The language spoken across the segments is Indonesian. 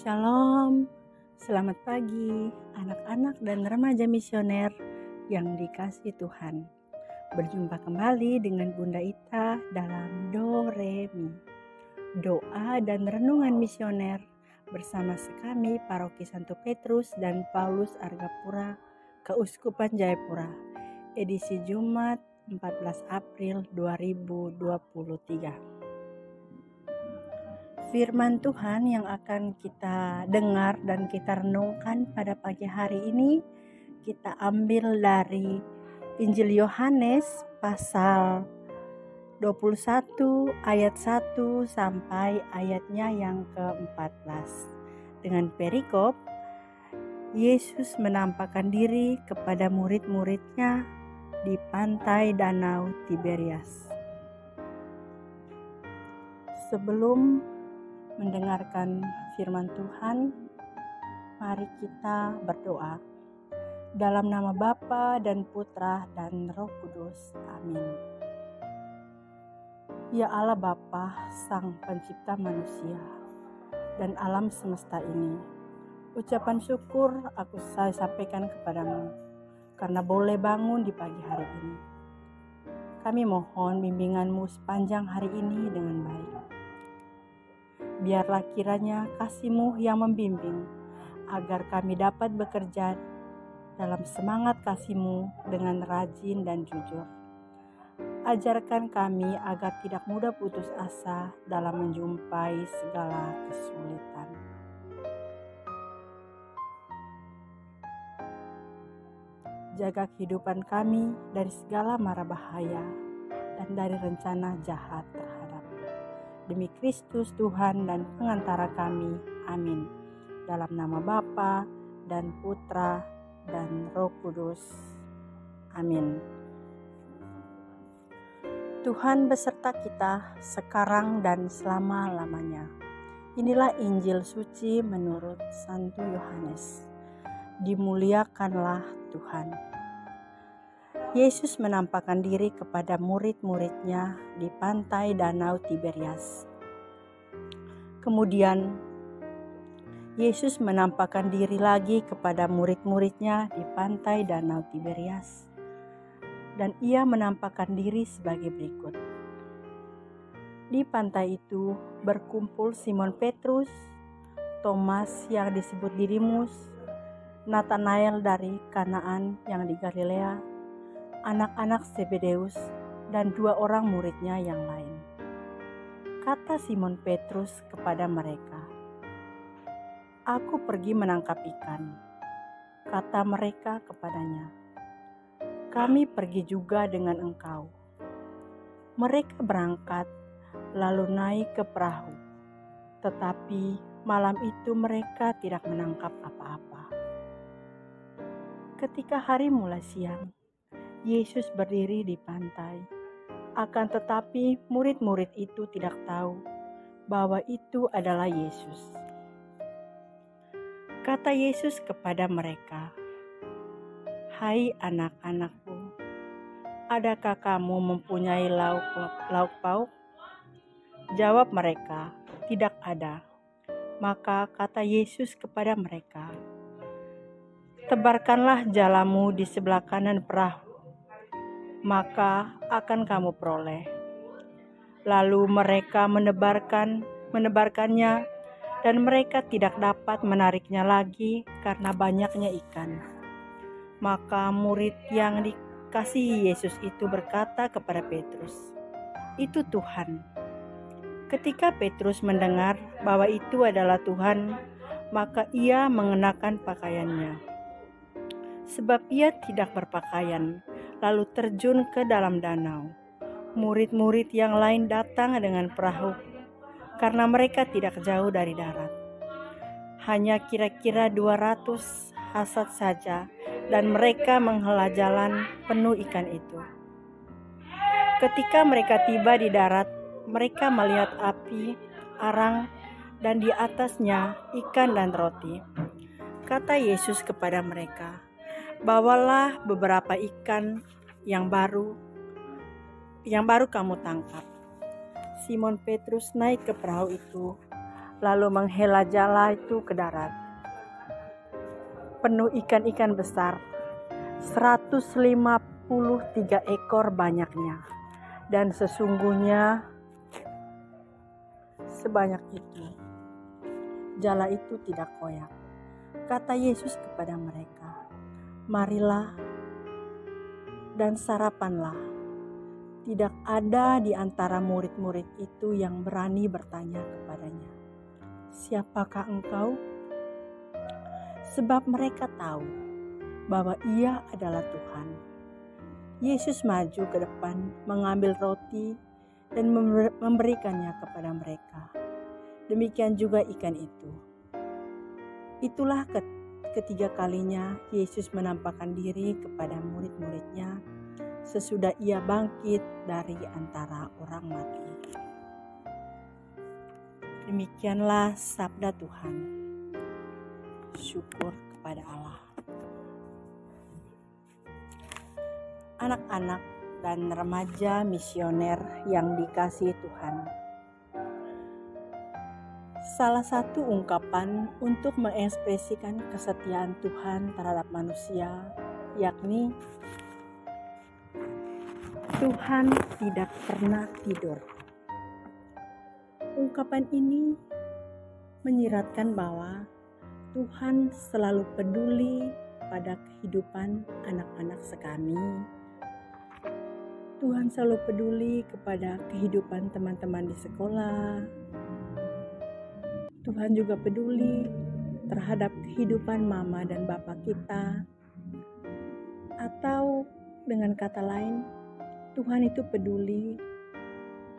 Shalom, selamat pagi anak-anak dan remaja misioner yang dikasihi Tuhan. Berjumpa kembali dengan Bunda Ita dalam Do Re Mi, doa dan renungan misioner bersama sekami Paroki Santo Petrus dan Paulus Argapura, Keuskupan Jayapura, edisi Jumat 14 April 2023. Firman Tuhan yang akan kita dengar dan kita renungkan pada pagi hari ini kita ambil dari Injil Yohanes pasal 21 ayat 1 sampai ayatnya yang ke-14. Dengan perikop, Yesus menampakkan diri kepada murid-muridnya di pantai Danau Tiberias. Sebelum mendengarkan firman Tuhan, mari kita berdoa. Dalam nama Bapa dan Putra dan Roh Kudus. Amin. Ya Allah Bapa, Sang Pencipta manusia dan alam semesta ini, ucapan syukur saya sampaikan kepadamu karena boleh bangun di pagi hari ini. Kami mohon bimbingan-Mu sepanjang hari ini dengan baik. Biarlah kiranya kasih-Mu yang membimbing, agar kami dapat bekerja dalam semangat kasih-Mu dengan rajin dan jujur. Ajarkan kami agar tidak mudah putus asa dalam menjumpai segala kesulitan. Jaga kehidupan kami dari segala mara bahaya dan dari rencana jahat terhadap demi Kristus Tuhan dan pengantara kami. Amin. Dalam nama Bapa dan Putra dan Roh Kudus. Amin. Tuhan beserta kita sekarang dan selama-lamanya. Inilah Injil suci menurut Santo Yohanes. Dimuliakanlah Tuhan. Yesus menampakkan diri kepada murid-muridnya di pantai Danau Tiberias. Kemudian, Yesus menampakkan diri lagi kepada murid-muridnya di pantai Danau Tiberias. Dan ia menampakkan diri sebagai berikut. Di pantai itu berkumpul Simon Petrus, Thomas yang disebut Didimus, Nathanael dari Kanaan yang di Galilea, anak-anak Zebedeus, dan 2 orang muridnya yang lain. Kata Simon Petrus kepada mereka, "Aku pergi menangkap ikan." Kata mereka kepadanya, "Kami pergi juga dengan engkau." Mereka berangkat, lalu naik ke perahu. Tetapi malam itu mereka tidak menangkap apa-apa. Ketika hari mulai siang, Yesus berdiri di pantai. Akan tetapi murid-murid itu tidak tahu bahwa itu adalah Yesus. Kata Yesus kepada mereka, "Hai anak-anakku, adakah kamu mempunyai lauk pauk?" Jawab mereka, "Tidak ada." Maka kata Yesus kepada mereka, "Tebarkanlah jalamu di sebelah kanan perahu, maka akan kamu peroleh." Lalu mereka menebarkannya, dan mereka tidak dapat menariknya lagi karena banyaknya ikan. Maka murid yang dikasihi Yesus itu berkata kepada Petrus, "Itu Tuhan." Ketika Petrus mendengar bahwa itu adalah Tuhan, maka ia mengenakan pakaiannya, sebab ia tidak berpakaian, lalu terjun ke dalam danau. Murid-murid yang lain datang dengan perahu, karena mereka tidak jauh dari darat. Hanya kira-kira 200 hasad saja, dan mereka menghela jalan penuh ikan itu. Ketika mereka tiba di darat, mereka melihat api, arang, dan di atasnya ikan dan roti. Kata Yesus kepada mereka, "Bawalah beberapa ikan yang baru kamu tangkap." Simon Petrus naik ke perahu itu, lalu menghela jala itu ke darat. Penuh ikan-ikan besar, 153 ekor banyaknya. Dan sesungguhnya sebanyak itu, jala itu tidak koyak. Kata Yesus kepada mereka, "Marilah dan sarapanlah." Tidak ada di antara murid-murid itu yang berani bertanya kepadanya, "Siapakah engkau?" Sebab mereka tahu bahwa ia adalah Tuhan. Yesus maju ke depan, mengambil roti dan memberikannya kepada mereka. Demikian juga ikan itu. Itulah ketiga kalinya Yesus menampakkan diri kepada murid-muridnya sesudah ia bangkit dari antara orang mati. Demikianlah sabda Tuhan. Syukur kepada Allah. Anak-anak dan remaja misioner yang dikasihi Tuhan. Salah satu ungkapan untuk mengekspresikan kesetiaan Tuhan terhadap manusia, yakni Tuhan tidak pernah tidur. Ungkapan ini menyiratkan bahwa Tuhan selalu peduli pada kehidupan anak-anak sekami. Tuhan selalu peduli kepada kehidupan teman-teman di sekolah. Tuhan juga peduli terhadap kehidupan mama dan bapak kita. Atau dengan kata lain, Tuhan itu peduli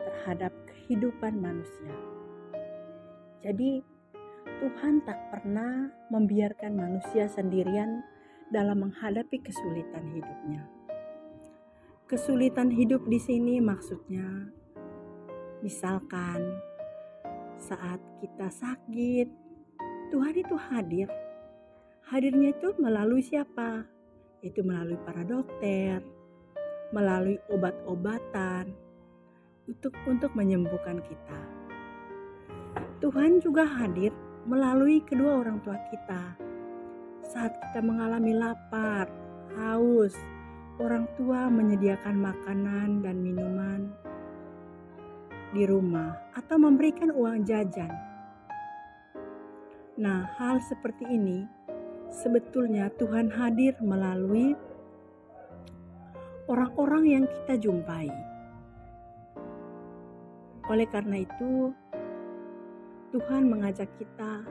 terhadap kehidupan manusia. Jadi, Tuhan tak pernah membiarkan manusia sendirian dalam menghadapi kesulitan hidupnya. Kesulitan hidup di sini maksudnya, misalkan saat kita sakit, Tuhan itu hadir. Hadirnya itu melalui siapa? Itu melalui para dokter, melalui obat-obatan untuk menyembuhkan kita. Tuhan juga hadir melalui kedua orang tua kita. Saat kita mengalami lapar, haus, orang tua menyediakan makanan dan minuman di rumah atau memberikan uang jajan. Nah, hal seperti ini sebetulnya Tuhan hadir melalui orang-orang yang kita jumpai. Oleh karena itu, Tuhan mengajak kita,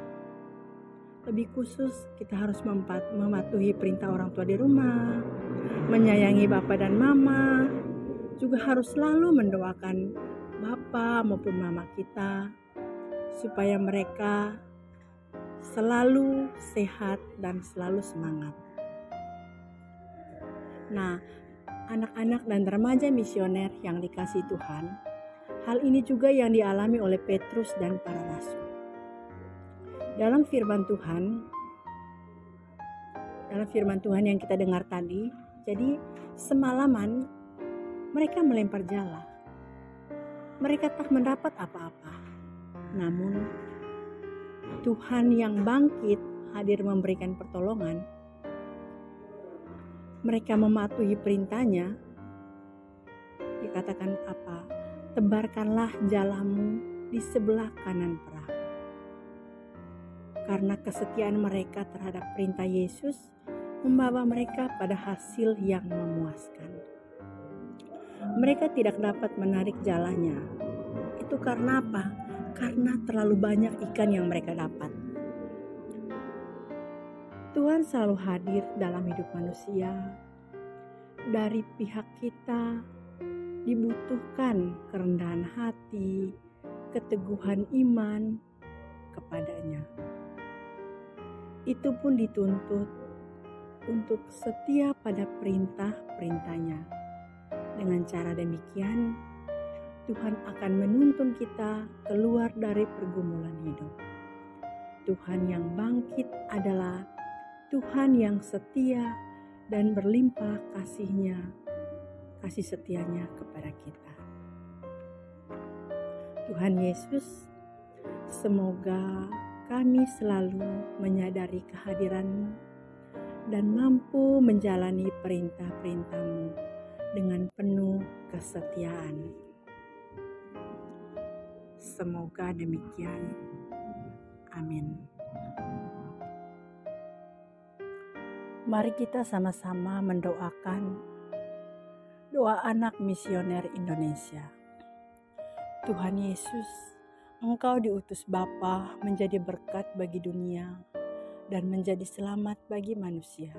lebih khusus kita harus mematuhi perintah orang tua di rumah, menyayangi bapak dan mama, juga harus selalu mendoakan bapak maupun mama kita, supaya mereka selalu sehat dan selalu semangat. Nah, anak-anak dan remaja misioner yang dikasihi Tuhan, hal ini juga yang dialami oleh Petrus dan para rasul. Dalam firman Tuhan yang kita dengar tadi, jadi semalaman mereka melempar jala. Mereka tak mendapat apa-apa. Namun Tuhan yang bangkit hadir memberikan pertolongan. Mereka mematuhi perintahnya. Dikatakan apa? Tebarkanlah jalamu di sebelah kanan perahu. Karena kesetiaan mereka terhadap perintah Yesus membawa mereka pada hasil yang memuaskan. Mereka tidak dapat menarik jalannya. Itu karena apa? Karena terlalu banyak ikan yang mereka dapat. Tuhan selalu hadir dalam hidup manusia. Dari pihak kita dibutuhkan kerendahan hati, keteguhan iman kepadanya. Itu pun dituntut untuk setia pada perintah-perintahnya. Dengan cara demikian, Tuhan akan menuntun kita keluar dari pergumulan hidup. Tuhan yang bangkit adalah Tuhan yang setia dan berlimpah kasih setianya kepada kita. Tuhan Yesus Semoga kami selalu menyadari kehadiran-Mu dan mampu menjalani perintah-perintah-Mu dengan penuh kesetiaan. Semoga demikian. Amin. Mari kita sama-sama mendoakan doa anak misioner Indonesia. Tuhan Yesus, Engkau diutus Bapa menjadi berkat bagi dunia dan menjadi selamat bagi manusia.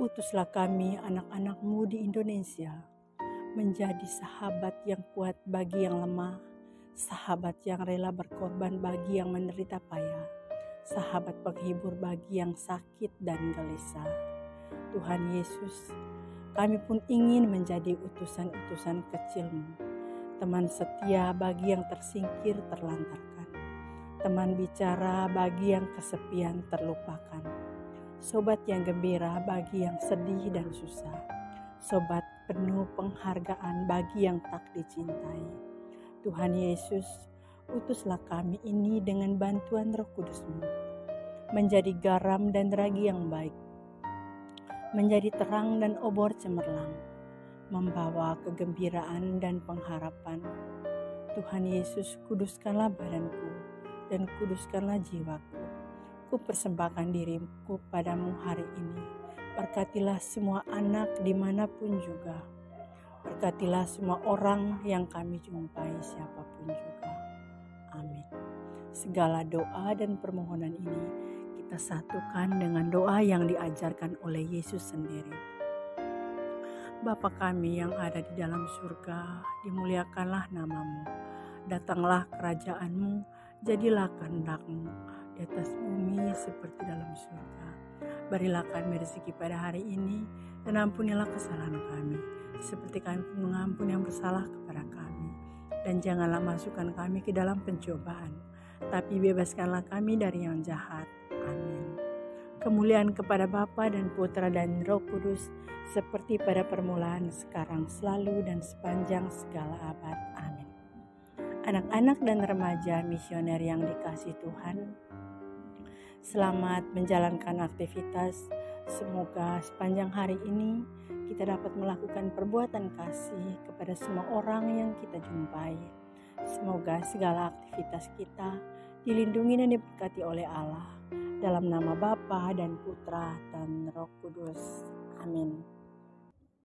Utuslah kami anak-anak-Mu di Indonesia menjadi sahabat yang kuat bagi yang lemah, sahabat yang rela berkorban bagi yang menderita payah, sahabat penghibur bagi yang sakit dan gelisah. Tuhan Yesus, kami pun ingin menjadi utusan-utusan kecil-Mu, teman setia bagi yang tersingkir terlantarkan, teman bicara bagi yang kesepian terlupakan, sobat yang gembira bagi yang sedih dan susah, sobat penuh penghargaan bagi yang tak dicintai. Tuhan Yesus, utuslah kami ini dengan bantuan Roh Kudus-Mu, menjadi garam dan ragi yang baik, menjadi terang dan obor cemerlang, membawa kegembiraan dan pengharapan. Tuhan Yesus, kuduskanlah badanku dan kuduskanlah jiwaku. Ku persembahkan diriku padamu hari ini. Berkatilah semua anak dimanapun juga. Berkatilah semua orang yang kami jumpai siapapun juga. Amin. Segala doa dan permohonan ini kita satukan dengan doa yang diajarkan oleh Yesus sendiri. Bapa kami yang ada di dalam surga, dimuliakanlah nama-Mu. Datanglah kerajaan-Mu, jadilah kehendak-Mu di atas bumi seperti dalam surga. Berilah kami rezeki pada hari ini, dan ampunilah kesalahan kami, seperti kami mengampuni yang bersalah kepada kami. Dan janganlah masukkan kami ke dalam pencobaan, tapi bebaskanlah kami dari yang jahat. Amin. Kemuliaan kepada Bapa dan Putra dan Roh Kudus, seperti pada permulaan, sekarang, selalu, dan sepanjang segala abad. Amin. Anak-anak dan remaja misioner yang dikasihi Tuhan, selamat menjalankan aktivitas. Semoga sepanjang hari ini kita dapat melakukan perbuatan kasih kepada semua orang yang kita jumpai. Semoga segala aktivitas kita dilindungi dan diberkati oleh Allah. Dalam nama Bapa dan Putra dan Roh Kudus. Amin.